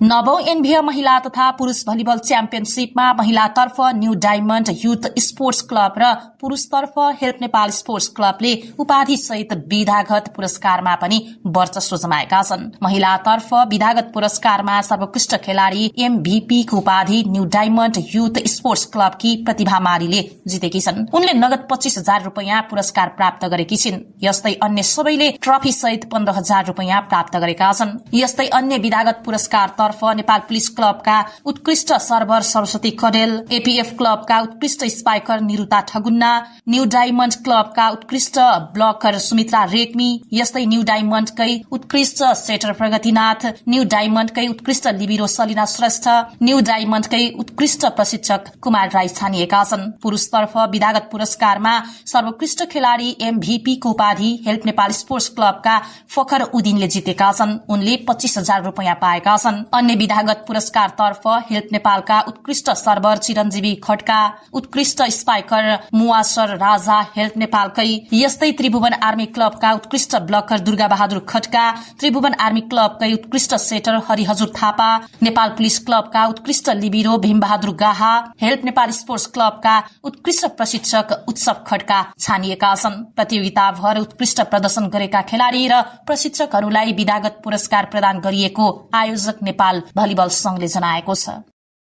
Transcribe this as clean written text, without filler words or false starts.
नवौं एनभिए महिला तथा पुरूष भलिबल च्याम्पियनशीपमा महिलातर्फ New Diamond Youth Sports Club र पुरूषतर्फ हेल्प नेपाल स्पोर्ट्स क्लबले उपाधि सहित विधागत पुरस्कारमा पनि वर्चस्व जमाएका छन्। महिलातर्फ विधागत पुरस्कारमा सर्वोत्कृष्ट खेलाड़ी एमभीपी को उपाधि न्यू डायमण्ड युथ स्पोर्ट्स क्लबकी प्रतिभा मालीले जितेकी छन्। उनले नगद 25,000 रुपैयाँ पुरस्कार प्राप्त गरेकी छिन्। यस्तै अन्य सबैले ट्रफी सहित 15,000 रुपैयाँ प्राप्त गरेका छन्। यस्तै अन्य विधागत पुरस्कार तर्फ नेपाल पुलिस क्लबका उत्कृष्ट सर्भर सरस्वती कडेल, एपीएफ क्लबका उत्कृष्ट spiker Niruta Thagunna, New Diamond क्लबका उत्कृष्ट ब्लकर सुमित्रा रेग्मी, यस्तै न्यू डायमण्डकै उत्कृष्ट सेटर प्रगतिनाथ, न्यू डायमण्डकै उत्कृष्ट लिबिरो सलिना श्रेष्ठ, न्यू डायमण्डकै उत्कृष्ट प्रशिक्षक कुमार राई छानिएका छन्। पुरूषतर्फ विधागत पुरस्कारमा सर्वोत्कृष्ट खेलाड़ी एमभीपी को उपाधि हेल्प नेपाल स्पोर्ट्स क्लबका फखर उदिनले जितेका छन्। उनले 25,000 रुपैयाँ पाएका छन्। अन्य विधागत पुरस्कार तर्फ हेल्प नेपालका उत्कृष्ट सर्भर चिरञ्जीवी खड्का, उत्कृष्ट स्पाइकर मुवासर राजा हेल्प नेपालकै, यस्तै त्रिभुवन आर्मी क्लबका उत्कृष्ट ब्लकर दुर्गा बहादुर खड्का, त्रिभुवन आर्मी क्लबकै उत्कृष्ट सेटर हरिहजुर थापा, नेपाल पुलिस क्लबका उत्कृष्ट लिबिरो भीमबहादुर गाहा, हेल्प नेपाल स्पोर्ट्स क्लबका उत्कृष्ट प्रशिक्षक उत्सव खड्का छानिएका छन्। प्रतियोगिताभर उत्कृष्ट प्रदर्शन गरेका खेलाड़ी र प्रशिक्षकहरूलाई विधागत पुरस्कार प्रदान गरिएको आयोजक नेपाल भलिबल संघले जनाएको छ।